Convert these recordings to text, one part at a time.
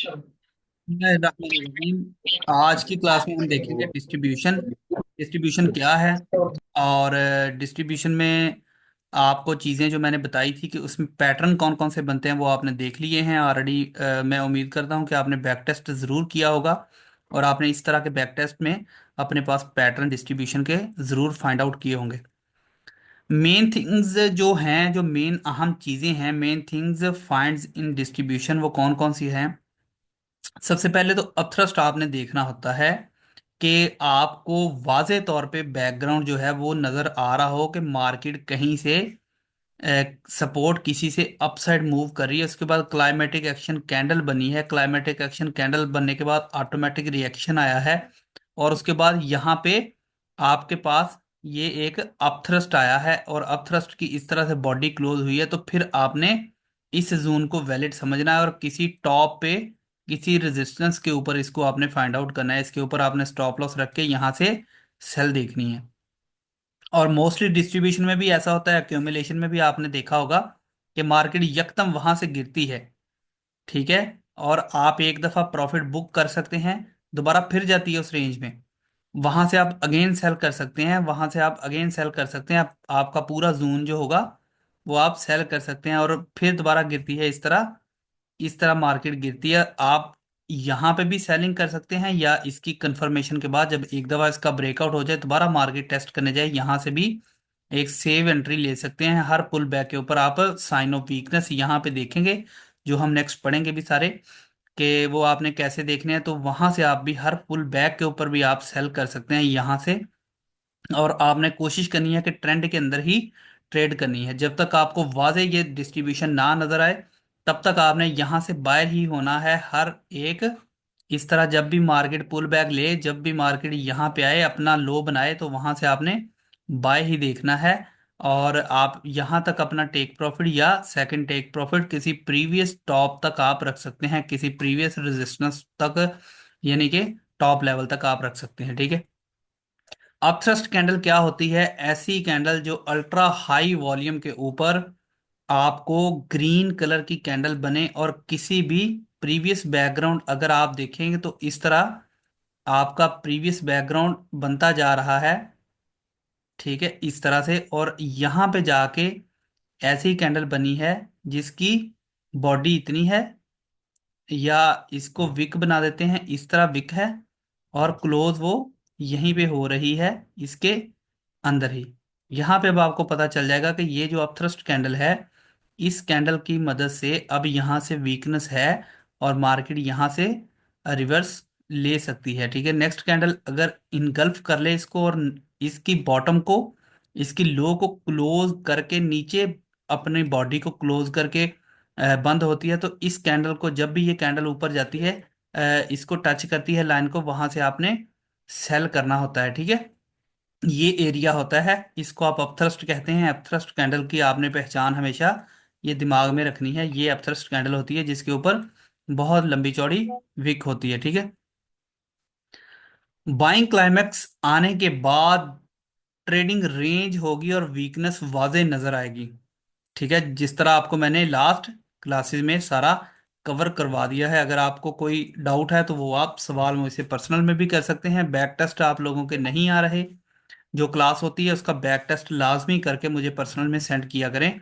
बिस्मिल्लाहिर्रहमानिर्रहीम। आज की क्लास में हम देखेंगे डिस्ट्रीब्यूशन। डिस्ट्रीब्यूशन क्या है, और डिस्ट्रीब्यूशन में आपको चीज़ें जो मैंने बताई थी कि उसमें पैटर्न कौन कौन से बनते हैं वो आपने देख लिए हैं ऑलरेडी। मैं उम्मीद करता हूँ कि आपने बैक टेस्ट ज़रूर किया होगा, और आपने इस तरह के बैक टेस्ट में अपने पास पैटर्न डिस्ट्रीब्यूशन के ज़रूर फाइंड आउट किए होंगे। मेन थिंग्स जो हैं, जो मेन अहम चीज़ें हैं, मेन थिंग्स फाइंड्स इन डिस्ट्रीब्यूशन वो कौन कौन सी हैं। सबसे पहले तो अपथ्रस्ट आपने देखना होता है कि आपको वाजे तौर पे बैकग्राउंड जो है वो नजर आ रहा हो कि मार्केट कहीं से सपोर्ट किसी से अपसाइड मूव कर रही है। उसके बाद क्लाइमेटिक एक्शन कैंडल बनी है, क्लाइमेटिक एक्शन कैंडल बनने के बाद ऑटोमेटिक रिएक्शन आया है, और उसके बाद यहाँ पे आपके पास ये एक अपथ्रस्ट आया है, और अपथ्रस्ट की इस तरह से बॉडी क्लोज हुई है। तो फिर आपने इस जोन को वैलिड समझना है, और किसी टॉप पे किसी रेजिस्टेंस के ऊपर इसको आपने फाइंड आउट करना है। इसके ऊपर आपने स्टॉप लॉस रख के यहाँ से सेल देखनी है। और मोस्टली डिस्ट्रीब्यूशन में भी ऐसा होता है, एक्यूमुलेशन में भी आपने देखा होगा कि मार्केट यकदम वहां से गिरती है, ठीक है, और आप एक दफा प्रॉफिट बुक कर सकते हैं, दोबारा फिर जाती है उस रेंज में, वहां से आप अगेन सेल कर सकते हैं, वहां से आप अगेन सेल कर सकते हैं। आपका पूरा जोन जो होगा वो आप सेल कर सकते हैं, और फिर दोबारा गिरती है। इस तरह मार्केट गिरती है। आप यहाँ पे भी सेलिंग कर सकते हैं, या इसकी कंफर्मेशन के बाद जब एक दफा इसका ब्रेकआउट हो जाए दोबारा मार्केट टेस्ट करने जाए, यहाँ से भी एक सेव एंट्री ले सकते हैं। हर पुल बैक के ऊपर आप साइन ऑफ वीकनेस यहाँ पे देखेंगे, जो हम नेक्स्ट पढ़ेंगे भी सारे, कि वो आपने कैसे देखने हैं। तो वहां से आप भी हर पुल बैक के ऊपर भी आप सेल कर सकते हैं यहाँ से। और आपने कोशिश करनी है कि ट्रेंड के अंदर ही ट्रेड करनी है। जब तक आपको वाजे ये डिस्ट्रीब्यूशन ना नजर आए तब तक आपने यहाँ से बायर ही होना है हर एक। इस तरह जब भी मार्केट पुल बैक ले, जब भी मार्केट यहाँ पे आए अपना लो बनाए, तो वहां से आपने बाय ही देखना है। और आप यहाँ तक अपना टेक प्रॉफिट या सेकंड टेक प्रॉफिट किसी प्रीवियस टॉप तक आप रख सकते हैं, किसी प्रीवियस रेजिस्टेंस तक, यानी कि टॉप लेवल तक आप रख सकते हैं, ठीक है। अपथ्रस्ट कैंडल क्या होती है? ऐसी कैंडल जो अल्ट्रा हाई वॉल्यूम के ऊपर आपको ग्रीन कलर की कैंडल बने, और किसी भी प्रीवियस बैकग्राउंड अगर आप देखेंगे तो इस तरह आपका प्रीवियस बैकग्राउंड बनता जा रहा है, ठीक है, इस तरह से। और यहाँ पे जाके ऐसी कैंडल बनी है जिसकी बॉडी इतनी है, या इसको विक बना देते हैं, इस तरह विक है, और क्लोज वो यहीं पे हो रही है इसके अंदर ही। यहाँ पे अब आपको पता चल जाएगा कि ये जो अपथ्रस्ट कैंडल है, इस कैंडल की मदद से अब यहाँ से वीकनेस है, और मार्केट यहाँ से रिवर्स ले सकती है, ठीक है। नेक्स्ट कैंडल अगर इनगल्फ कर ले इसको, और इसकी बॉटम को, इसकी लो को क्लोज करके नीचे अपनी बॉडी को क्लोज करके बंद होती है, तो इस कैंडल को जब भी ये कैंडल ऊपर जाती है, इसको टच करती है लाइन को, वहां से आपने सेल करना होता है, ठीक है। ये एरिया होता है, इसको आप अपथ्रस्ट कहते हैं। अपथ्रस्ट कैंडल की आपने पहचान हमेशा ये दिमाग में रखनी है। ये अपथ्रस्ट कैंडल होती है जिसके ऊपर बहुत लंबी चौड़ी विक होती है, ठीक है। बाइंग क्लाइमैक्स आने के बाद ट्रेडिंग रेंज होगी और वीकनेस वाजे नजर आएगी, ठीक है। जिस तरह आपको मैंने लास्ट क्लासेस में सारा कवर करवा दिया है। अगर आपको कोई डाउट है तो वो आप सवाल मुझसे पर्सनल में भी कर सकते हैं। बैक टेस्ट आप लोगों के नहीं आ रहे, जो क्लास होती है उसका बैक टेस्ट लाजमी करके मुझे पर्सनल में सेंड किया करें,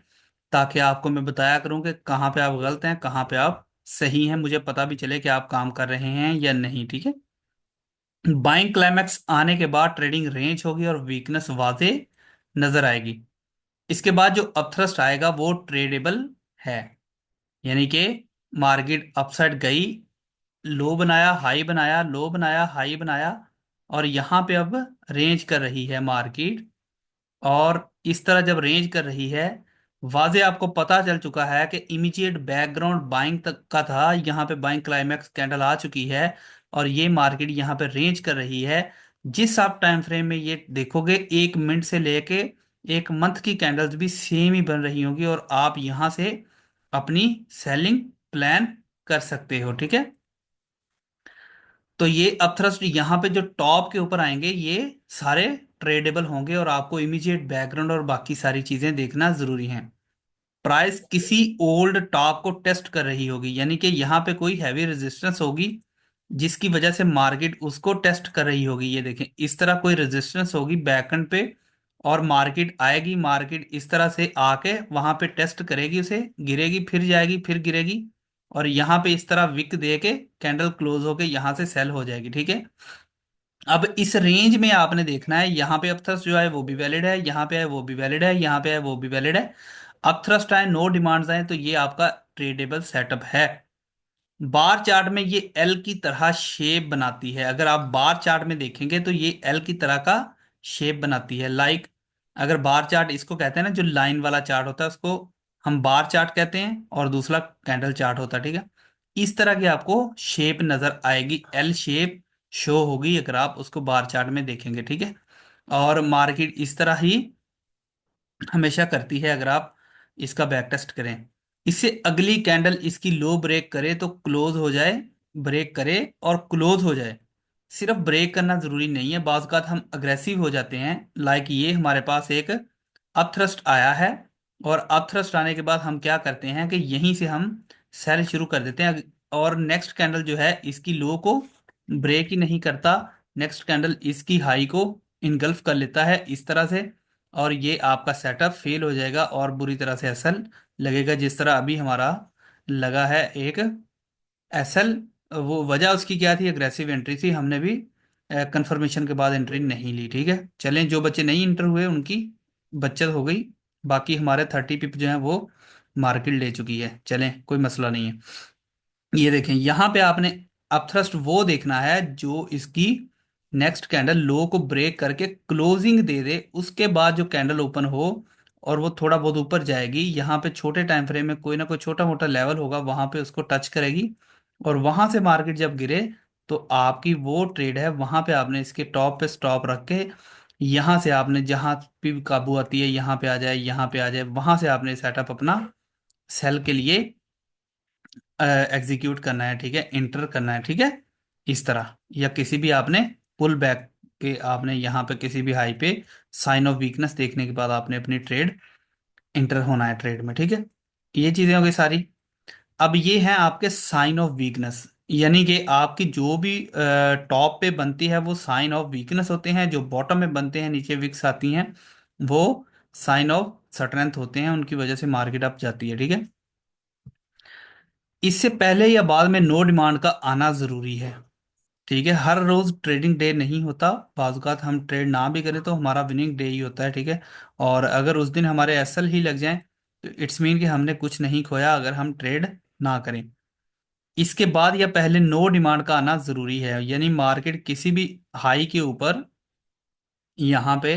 ताकि आपको मैं बताया करूं कि कहाँ पे आप गलत हैं, कहाँ पे आप सही हैं, मुझे पता भी चले कि आप काम कर रहे हैं या नहीं, ठीक है। बाइंग क्लाइमैक्स आने के बाद ट्रेडिंग रेंज होगी और वीकनेस वाजे नजर आएगी। इसके बाद जो अपथ्रस्ट आएगा वो ट्रेडेबल है, यानी कि मार्केट अपसाइड गई, लो बनाया, हाई बनाया, लो बनाया, हाई बनाया, और यहाँ पे अब रेंज कर रही है मार्केट। और इस तरह जब रेंज कर रही है, वाजे आपको पता चल चुका है कि इमीडिएट बैकग्राउंड बाइंग तक का था, यहाँ पे बाइंग क्लाइमैक्स कैंडल आ चुकी है, और ये मार्केट यहाँ पे रेंज कर रही है। जिस आप टाइम फ्रेम में ये देखोगे, 1 मिनट से लेके 1 मंथ की कैंडल्स भी सेम ही बन रही होंगी, और आप यहाँ से अपनी सेलिंग प्लान कर सकते हो, ठीक है। तो ये अपथ्रस्ट यहाँ पे जो टॉप के ऊपर आएंगे ये सारे ट्रेडेबल होंगे, और आपको इमीडिएट बैकग्राउंड और बाकी सारी चीजें देखना जरूरी हैं। प्राइस किसी ओल्ड टॉप को टेस्ट कर रही होगी, यानी कि यहाँ पे कोई हैवी रेजिस्टेंस होगी जिसकी वजह से मार्केट उसको टेस्ट कर रही होगी। ये देखें, इस तरह कोई रेजिस्टेंस होगी बैकएंड पे, और मार्केट आएगी, मार्केट इस तरह से आके वहां पे टेस्ट करेगी, उसे गिरेगी, फिर जाएगी, फिर गिरेगी, और यहाँ पे इस तरह विक दे के कैंडल क्लोज होके यहाँ से सेल हो जाएगी। ठीक है। अब इस रेंज में आपने देखना है, यहाँ पे अपथ्रस्ट जो है वो भी वैलिड है, यहाँ पे है वो भी वैलिड है, यहाँ पे है वो भी वैलिड है। अपथ्रस्ट आए, नो डिमांड्स आए, तो ये आपका ट्रेडेबल सेटअप है। बार चार्ट में ये एल की तरह शेप बनाती है। अगर आप बार चार्ट में देखेंगे तो ये एल की तरह का शेप बनाती है। लाइक अगर बार चार्ट इसको कहते हैं ना, जो लाइन वाला चार्ट होता है उसको हम बार चार्ट कहते हैं, और दूसरा कैंडल चार्ट होता है। ठीक है। इस तरह की आपको शेप नजर आएगी, एल शेप शो होगी अगर आप उसको बार चार्ट में देखेंगे। ठीक है। और मार्केट इस तरह ही हमेशा करती है अगर आप इसका बैक टेस्ट करें। इससे अगली कैंडल इसकी लो ब्रेक करे तो क्लोज हो जाए, ब्रेक करे और क्लोज हो जाए। सिर्फ ब्रेक करना जरूरी नहीं है, बाज़ अवत हम अग्रेसिव हो जाते हैं। लाइक ये हमारे पास एक अपथ्रस्ट आया है, और अपथ्रस्ट आने के बाद हम क्या करते हैं कि यहीं से हम सेल शुरू कर देते हैं, और नेक्स्ट कैंडल जो है इसकी लो को ब्रेक ही नहीं करता, नेक्स्ट कैंडल इसकी हाई को इनगल्फ कर लेता है इस तरह से, और ये आपका सेटअप फेल हो जाएगा और बुरी तरह से एसएल लगेगा, जिस तरह अभी हमारा लगा है एक एसएल। वो वजह उसकी क्या थी, अग्रेसिव एंट्री थी, हमने भी कंफर्मेशन के बाद एंट्री नहीं ली। ठीक है। चलें, जो बच्चे नहीं इंटर हुए उनकी बचत हो गई, बाकी हमारे 30 पिप जो है वो मार्केट ले चुकी है। चलें, कोई मसला नहीं है। ये देखें, यहाँ पे आपने अपथ्रस्ट वो देखना है जो इसकी नेक्स्ट कैंडल लो को ब्रेक करके क्लोजिंग दे दे, उसके बाद जो कैंडल ओपन हो और वो थोड़ा बहुत ऊपर जाएगी, यहाँ पे छोटे टाइम फ्रेम में कोई ना कोई छोटा मोटा लेवल होगा, वहां पे उसको टच करेगी, और वहां से मार्केट जब गिरे तो आपकी वो ट्रेड है, वहां पे आपने इसके टॉप पे स्टॉप रख के यहाँ से आपने जहां भी काबू आती है, यहाँ पे आ जाए, यहाँ पे आ जाए, वहां से आपने सेटअप अपना सेल के लिए एग्जीक्यूट करना है। ठीक है। इंटर करना है। ठीक है। इस तरह, या किसी भी आपने पुल बैक के आपने यहाँ पे किसी भी हाई पे साइन ऑफ वीकनेस देखने के बाद आपने अपनी ट्रेड इंटर होना है ट्रेड में। ठीक है। ये चीजें हो गई सारी। अब ये हैं आपके साइन ऑफ वीकनेस, यानी कि आपकी जो भी टॉप पे बनती है वो साइन ऑफ वीकनेस होते हैं, जो बॉटम में बनते हैं नीचे विक्स आती हैं वो साइन ऑफ स्ट्रेंथ होते हैं, उनकी वजह से मार्केट अप जाती है। ठीक है। इससे पहले या बाद में नो डिमांड का आना जरूरी है। ठीक है। हर रोज ट्रेडिंग डे नहीं होता, बाज़ात हम ट्रेड ना भी करें तो हमारा विनिंग डे ही होता है। ठीक है। और अगर उस दिन हमारे एसएल ही लग जाएं तो इट्स मीन कि हमने कुछ नहीं खोया अगर हम ट्रेड ना करें। इसके बाद या पहले नो डिमांड का आना जरूरी है, यानी मार्केट किसी भी हाई के ऊपर यहाँ पे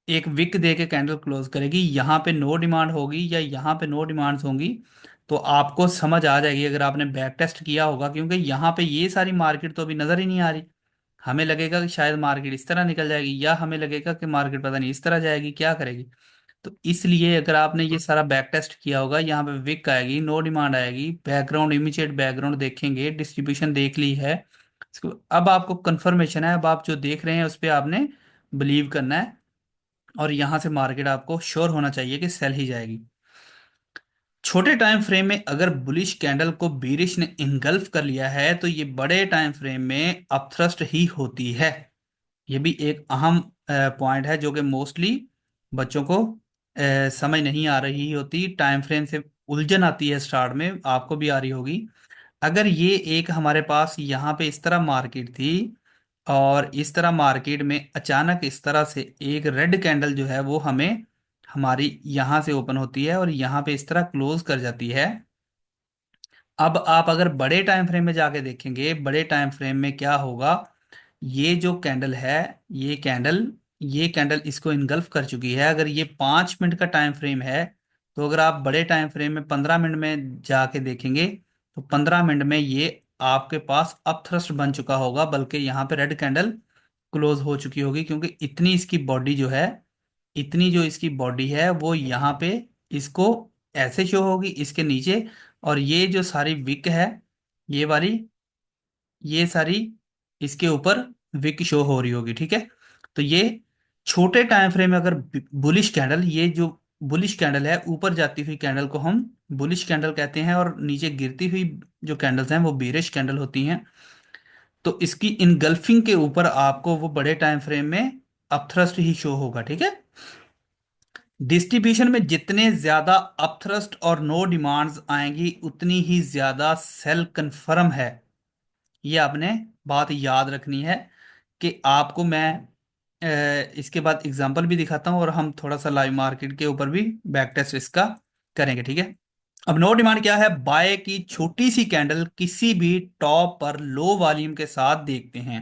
एक विक दे के कैंडल क्लोज करेगी, यहाँ पे नो डिमांड होगी या यहाँ पे नो डिमांड्स होंगी, तो आपको समझ आ जाएगी अगर आपने बैक टेस्ट किया होगा, क्योंकि यहाँ पे ये सारी मार्केट तो अभी नजर ही नहीं आ रही। हमें लगेगा कि शायद मार्केट इस तरह निकल जाएगी, या हमें लगेगा कि मार्केट पता नहीं इस तरह जाएगी, क्या करेगी। तो इसलिए अगर आपने ये सारा बैक टेस्ट किया होगा, यहाँ पे विक आएगी, नो डिमांड आएगी, बैकग्राउंड इमीडिएट बैकग्राउंड देखेंगे, डिस्ट्रीब्यूशन देख ली है, अब आपको कंफर्मेशन है, अब आप जो देख रहे हैं उस पर आपने बिलीव करना है, और यहां से मार्केट आपको श्योर होना चाहिए कि सेल ही जाएगी। छोटे टाइम फ्रेम में अगर बुलिश कैंडल को बीरिश ने इनगल्फ कर लिया है तो ये बड़े टाइम फ्रेम में अपथ्रस्ट ही होती है। ये भी एक अहम पॉइंट है जो कि मोस्टली बच्चों को समझ नहीं आ रही होती, टाइम फ्रेम से उलझन आती है, स्टार्ट में आपको भी आ रही होगी। अगर ये एक हमारे पास यहाँ पे इस तरह मार्केट थी, और इस तरह मार्केट में अचानक इस तरह से एक रेड कैंडल जो है वो हमें हमारी यहाँ से ओपन होती है और यहाँ पे इस तरह क्लोज कर जाती है। अब आप अगर बड़े टाइम फ्रेम में जाके देखेंगे, बड़े टाइम फ्रेम में क्या होगा, ये जो कैंडल है, ये कैंडल इसको इनगल्फ कर चुकी है। अगर ये 5 मिनट का टाइम फ्रेम है, तो अगर आप बड़े टाइम फ्रेम में 15 मिनट में जाके देखेंगे तो 15 मिनट में ये आपके पास अपथ्रस्ट बन चुका होगा, बल्कि यहाँ पे रेड कैंडल क्लोज हो चुकी होगी, क्योंकि इतनी इसकी बॉडी जो है, इतनी जो इसकी बॉडी है वो यहाँ पे इसको ऐसे शो होगी इसके नीचे, और ये जो सारी विक है, ये वाली, ये सारी इसके ऊपर विक शो हो रही होगी। ठीक है। तो ये छोटे टाइम फ्रेम में अगर बुलिश कैंडल, ये जो बुलिश कैंडल है, ऊपर जाती हुई कैंडल को हम बुलिश कैंडल कहते हैं, और नीचे गिरती हुई जो कैंडल्स हैं वो बेरिश कैंडल होती हैं। तो इसकी इनगल्फिंग के ऊपर आपको वो बड़े टाइम फ्रेम में अपथ्रस्ट ही शो होगा, ठीक है। डिस्ट्रीब्यूशन में जितने ज्यादा अपथ्रस्ट और नो डिमांड्स आएंगी उतनी ही ज्यादा सेल कंफर्म है। ये आपने बात याद रखनी है कि आपको मैं इसके बाद एग्जांपल भी दिखाता हूं, और हम थोड़ा सा लाइव मार्केट के ऊपर भी बैक टेस्ट इसका करेंगे, ठीक है। अब नो डिमांड क्या है? बाय की छोटी सी कैंडल किसी भी टॉप पर लो वॉल्यूम के साथ देखते हैं।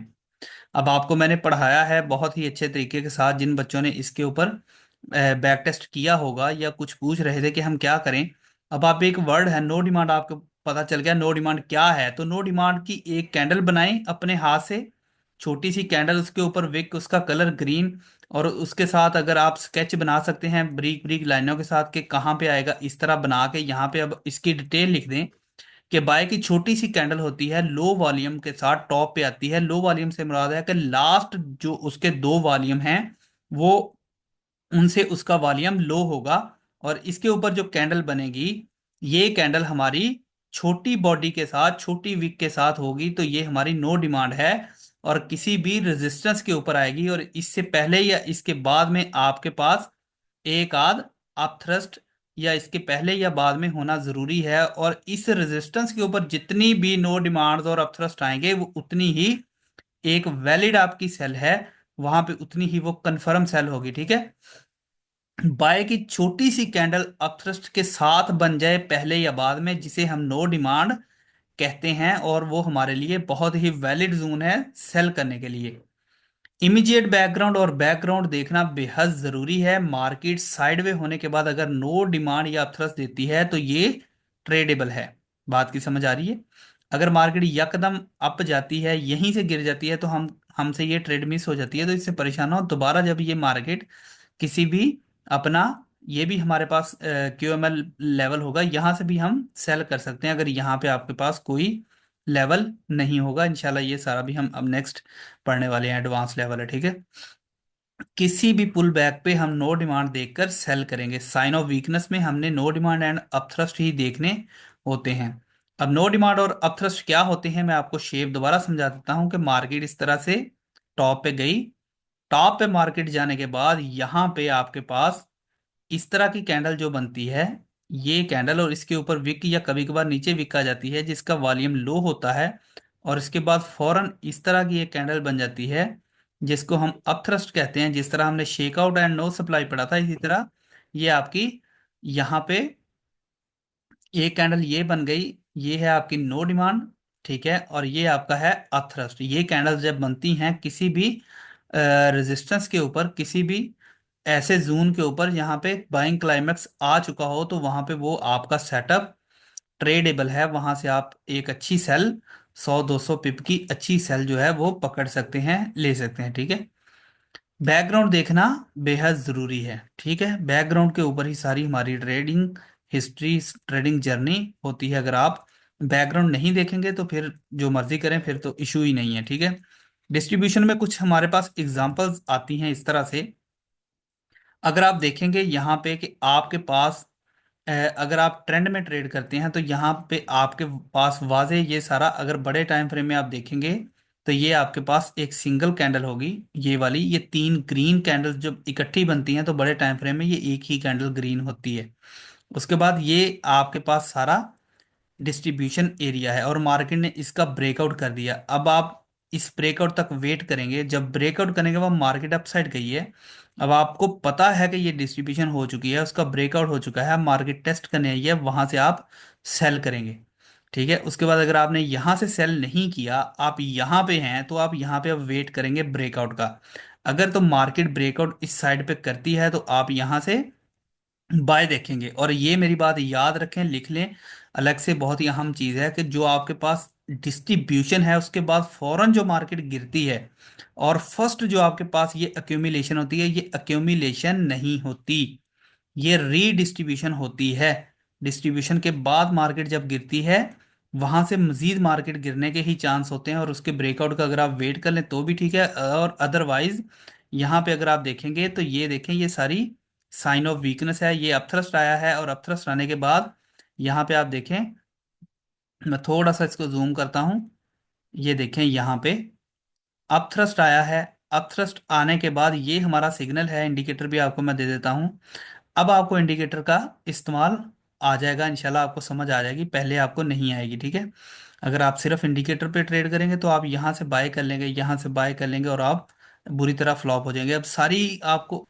अब आपको मैंने पढ़ाया है बहुत ही अच्छे तरीके के साथ, जिन बच्चों ने इसके ऊपर बैक टेस्ट किया होगा या कुछ पूछ रहे थे कि हम क्या करें। अब आप एक वर्ड है नो डिमांड, आपको पता चल गया नो डिमांड क्या है। तो नो डिमांड की एक कैंडल बनाएं अपने हाथ से, छोटी सी कैंडल, उसके ऊपर विक, उसका कलर ग्रीन, और उसके साथ अगर आप स्केच बना सकते हैं ब्रीक ब्रीक लाइनों के साथ कि कहाँ पे आएगा, इस तरह बना के यहाँ पे अब इसकी डिटेल लिख दें कि बाय की छोटी सी कैंडल होती है, लो वॉल्यूम के साथ टॉप पे आती है। लो वॉल्यूम से मुराद है कि लास्ट जो उसके दो वॉल्यूम हैं वो, उनसे उसका वॉल्यूम लो होगा। और इसके ऊपर जो कैंडल बनेगी, ये कैंडल हमारी छोटी बॉडी के साथ, छोटी विक के साथ होगी, तो ये हमारी नो डिमांड है। और किसी भी रेजिस्टेंस के ऊपर आएगी, और इससे पहले या इसके बाद में आपके पास एक आध अपथ्रस्ट, या इसके पहले या बाद में होना जरूरी है। और इस रेजिस्टेंस के ऊपर जितनी भी नो डिमांड्स और अपथ्रस्ट आएंगे वो उतनी ही एक वैलिड आपकी सेल है, वहां पे उतनी ही वो कंफर्म सेल होगी, ठीक है। बाय की छोटी सी कैंडल अपथ्रस्ट के साथ बन जाए पहले या बाद में, जिसे हम नो डिमांड कहते हैं, और वो हमारे लिए बहुत ही वैलिड जोन है सेल करने के लिए। इमीडिएट बैकग्राउंड और बैकग्राउंड देखना बेहद जरूरी है। मार्केट साइडवे होने के बाद अगर नो डिमांड या अपथ्रस्ट देती है तो ये ट्रेडेबल है। बात की समझ आ रही है? अगर मार्केट यकदम अप जाती है, यहीं से गिर जाती है, तो हमसे ये ट्रेड मिस हो जाती है। तो इससे परेशान हो दोबारा जब ये मार्केट किसी भी अपना, ये भी हमारे पास QML लेवल होगा, यहाँ से भी हम सेल कर सकते हैं अगर यहाँ पे आपके पास कोई लेवल नहीं होगा। इंशाल्लाह ये सारा भी हम अब नेक्स्ट पढ़ने वाले हैं, एडवांस लेवल है, ठीक है। किसी भी पुल बैक पे हम नो डिमांड देखकर सेल करेंगे। साइन ऑफ वीकनेस में हमने नो डिमांड एंड अपथ्रस्ट ही देखने होते हैं। अब नो डिमांड और अपथ्रस्ट क्या होते हैं, मैं आपको शेप दोबारा समझा देता हूं कि मार्केट इस तरह से टॉप पे गई, टॉप पे मार्केट जाने के बाद यहाँ पे आपके पास इस तरह की कैंडल जो बनती है, ये कैंडल, और इसके ऊपर विक या कभी कभार नीचे विक आ जाती है जिसका वॉल्यूम लो होता है, और इसके बाद फौरन इस तरह की एक कैंडल बन जाती है जिसको हम अपथ्रस्ट कहते हैं। जिस तरह हमने shake out and no supply पढ़ा था, इसी तरह ये आपकी यहाँ पे एक कैंडल ये बन गई, ये है आपकी नो डिमांड, ठीक है। और ये आपका है अपथ्रस्ट। ये कैंडल जब बनती हैं किसी भी रेजिस्टेंस के ऊपर, किसी भी ऐसे जोन के ऊपर जहां पे बाइंग क्लाइमेक्स आ चुका हो, तो वहां पे वो आपका सेटअप ट्रेडेबल है। वहां से आप एक अच्छी सेल, 100-200 पिप की अच्छी सेल जो है वो पकड़ सकते हैं, ले सकते हैं, ठीक है। बैकग्राउंड देखना बेहद जरूरी है, ठीक है। बैकग्राउंड के ऊपर ही सारी हमारी ट्रेडिंग हिस्ट्री, ट्रेडिंग जर्नी होती है। अगर आप बैकग्राउंड नहीं देखेंगे तो फिर जो मर्जी करें, फिर तो इशू ही नहीं है, ठीक है। डिस्ट्रीब्यूशन में कुछ हमारे पास एग्जांपल्स आती हैं इस तरह से। अगर आप देखेंगे यहाँ पे कि आपके पास अगर आप ट्रेंड में ट्रेड करते हैं तो यहाँ पे आपके पास वाजे ये सारा, अगर बड़े टाइम फ्रेम में आप देखेंगे तो ये आपके पास एक सिंगल कैंडल होगी, ये वाली। ये तीन ग्रीन कैंडल्स जब इकट्ठी बनती हैं तो बड़े टाइम फ्रेम में ये एक ही कैंडल ग्रीन होती है। उसके बाद ये आपके पास सारा डिस्ट्रीब्यूशन एरिया है, और मार्केट ने इसका ब्रेकआउट कर दिया। अब आप इस ब्रेकआउट तक वेट करेंगे, जब ब्रेकआउट करने के बाद मार्केट अपसाइड गई है, अब आपको पता है कि ये डिस्ट्रीब्यूशन हो चुकी है, उसका ब्रेकआउट हो चुका है, मार्केट टेस्ट करने आई है, वहां से आप सेल करेंगे, ठीक है। उसके बाद अगर आपने यहां से सेल नहीं किया, आप यहां पे हैं, तो आप यहां पे अब वेट करेंगे ब्रेकआउट का। अगर तो मार्केट ब्रेकआउट इस साइड पे करती है तो आप यहां से बाय देखेंगे। और ये मेरी बात याद रखें, लिख लें अलग से, बहुत ही अहम चीज है कि जो आपके पास डिस्ट्रीब्यूशन है उसके बाद फौरन जो मार्केट गिरती है, और फर्स्ट जो आपके पास ये अक्यूमुलेशन होती है, ये अक्यूमुलेशन नहीं होती, ये रीडिस्ट्रीब्यूशन होती है। डिस्ट्रीब्यूशन के बाद मार्केट जब गिरती है, वहां से मजीद मार्केट गिरने के ही चांस होते हैं, और उसके ब्रेकआउट का अगर आप वेट कर लें तो भी ठीक है, और अदरवाइज यहाँ पे अगर आप देखेंगे तो ये देखें, ये सारी साइन ऑफ वीकनेस है, ये अपथ्रस्ट आया है, और अपथ्रस्ट आने के बाद यहाँ पे आप देखें, मैं थोड़ा सा इसको जूम करता हूँ, ये देखें यहाँ पे अपथ्रस्ट आया है। अपथ्रस्ट आने के बाद ये हमारा सिग्नल है, इंडिकेटर भी आपको मैं दे देता हूँ। अब आपको इंडिकेटर का इस्तेमाल आ जाएगा, इंशाल्लाह आपको समझ आ जाएगी, पहले आपको नहीं आएगी, ठीक है। अगर आप सिर्फ इंडिकेटर पे ट्रेड करेंगे तो आप यहाँ से बाय कर लेंगे, यहाँ से बाय कर लेंगे, और आप बुरी तरह फ्लॉप हो जाएंगे। अब सारी आपको